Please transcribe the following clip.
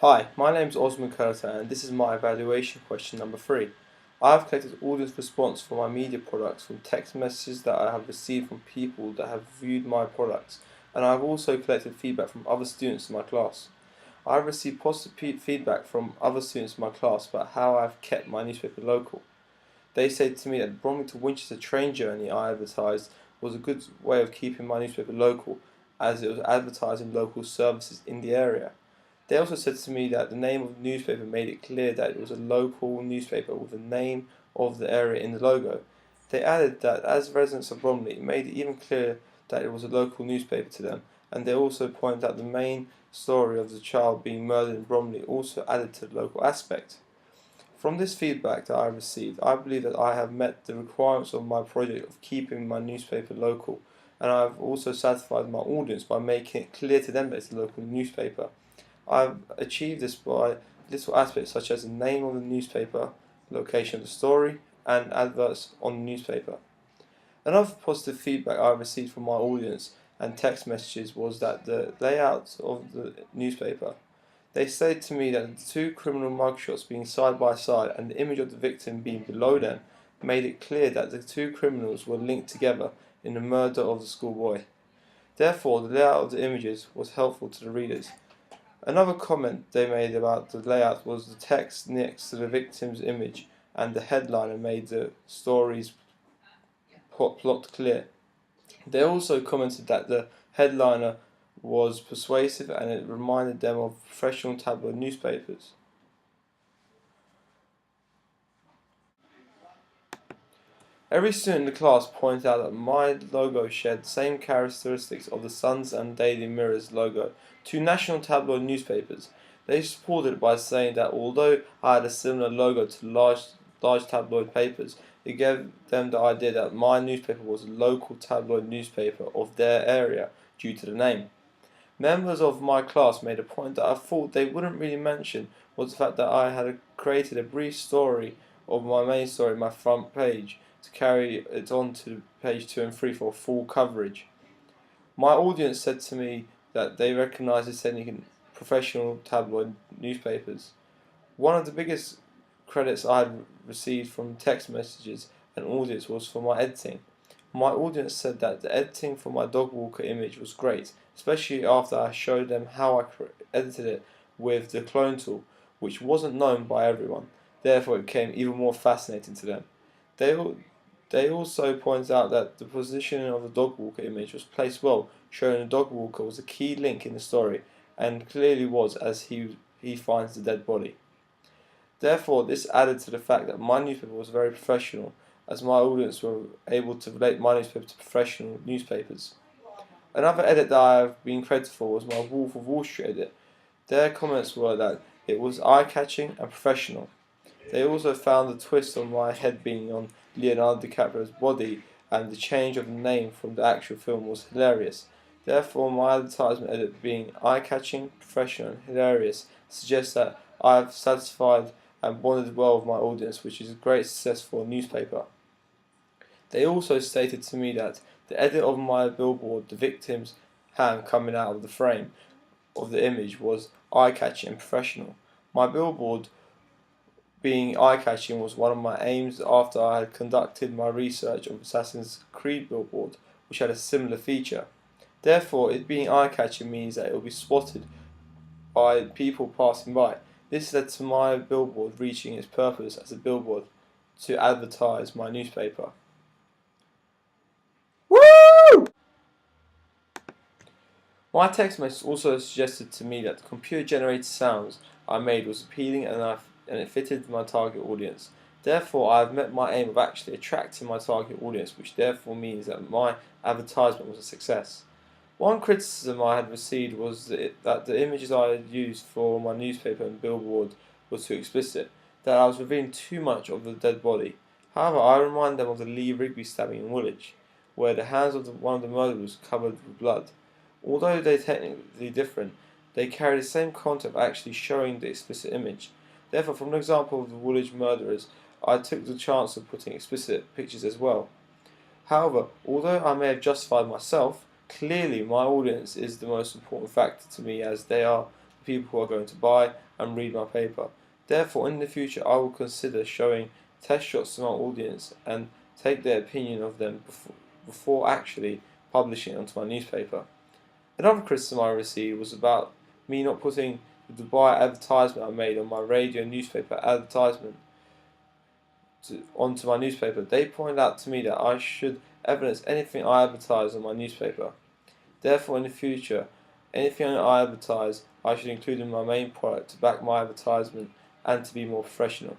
Hi, my name is Osman Karatay and this is my evaluation question number 3. I have collected audience response for my media products from text messages that I have received from people that have viewed my products, and I have also collected feedback from other students in my class. I have received positive feedback from other students in my class about how I have kept my newspaper local. They said to me that the Bromley to Winchester train journey I advertised was a good way of keeping my newspaper local, as it was advertising local services in the area. They also said to me that the name of the newspaper made it clear that it was a local newspaper with the name of the area in the logo. They added that as residents of Bromley, it made it even clearer that it was a local newspaper to them, and they also pointed out the main story of the child being murdered in Bromley also added to the local aspect. From this feedback that I received, I believe that I have met the requirements of my project of keeping my newspaper local, and I have also satisfied my audience by making it clear to them that it's a local newspaper. I've achieved this by little aspects such as the name of the newspaper, location of the story, and adverts on the newspaper. Another positive feedback I received from my audience and text messages was that the layout of the newspaper. They said to me that the two criminal mugshots being side by side and the image of the victim being below them made it clear that the two criminals were linked together in the murder of the schoolboy. Therefore, the layout of the images was helpful to the readers. Another comment they made about the layout was the text next to the victim's image and the headliner made the story's plot clear. They also commented that the headliner was persuasive and it reminded them of professional tabloid newspapers. Every student in the class pointed out that my logo shared the same characteristics of the Sun's and Daily Mirror's logo, two national tabloid newspapers. They supported it by saying that although I had a similar logo to large tabloid papers, it gave them the idea that my newspaper was a local tabloid newspaper of their area due to the name. Members of my class made a point that I thought they wouldn't really mention was the fact that I had created a brief story of my main story in my front page to carry it on to page 2 and 3 for full coverage. My audience said to me that they recognised this technique in professional tabloid newspapers. One of the biggest credits I had received from text messages and audience was for my editing. My audience said that the editing for my dog walker image was great, especially after I showed them how I edited it with the clone tool, which wasn't known by everyone. Therefore, it became even more fascinating to them. They also pointed out that the positioning of the dog walker image was placed well, showing the dog walker was a key link in the story, and clearly was as he finds the dead body. Therefore, this added to the fact that my newspaper was very professional, as my audience were able to relate my newspaper to professional newspapers. Another edit that I have been credited for was my Wolf of Wall Street edit. Their comments were that it was eye-catching and professional. They also found the twist on my head being on Leonardo DiCaprio's body and the change of the name from the actual film was hilarious. Therefore, my advertisement edit being eye-catching, professional and hilarious suggests that I have satisfied and bonded well with my audience, which is a great success for a newspaper. They also stated to me that the edit of my billboard, the victim's hand coming out of the frame of the image, was eye-catching and professional. My billboard being eye-catching was one of my aims after I had conducted my research of Assassin's Creed billboard, which had a similar feature. Therefore, it being eye-catching means that it will be spotted by people passing by. This led to my billboard reaching its purpose as a billboard to advertise my newspaper. Woo! My text message also suggested to me that the computer-generated sounds I made was appealing and it fitted my target audience. Therefore, I have met my aim of actually attracting my target audience, which therefore means that my advertisement was a success. One criticism I had received was that the images I had used for my newspaper and billboard were too explicit, that I was revealing too much of the dead body. However, I remind them of the Lee Rigby stabbing in Woolwich, where the hands of one of the murderers was covered with blood. Although they are technically different, they carry the same content of actually showing the explicit image. Therefore, from an example of the Woolwich murderers, I took the chance of putting explicit pictures as well. However, although I may have justified myself, clearly my audience is the most important factor to me, as they are people who are going to buy and read my paper. Therefore, in the future, I will consider showing test shots to my audience and take their opinion of them before actually publishing it onto my newspaper. Another criticism I received was about me not putting the Dubai advertisement I made on my radio newspaper advertisement onto my newspaper. They pointed out to me that I should evidence anything I advertise on my newspaper. Therefore, in the future, anything I advertise, I should include in my main product to back my advertisement and to be more professional.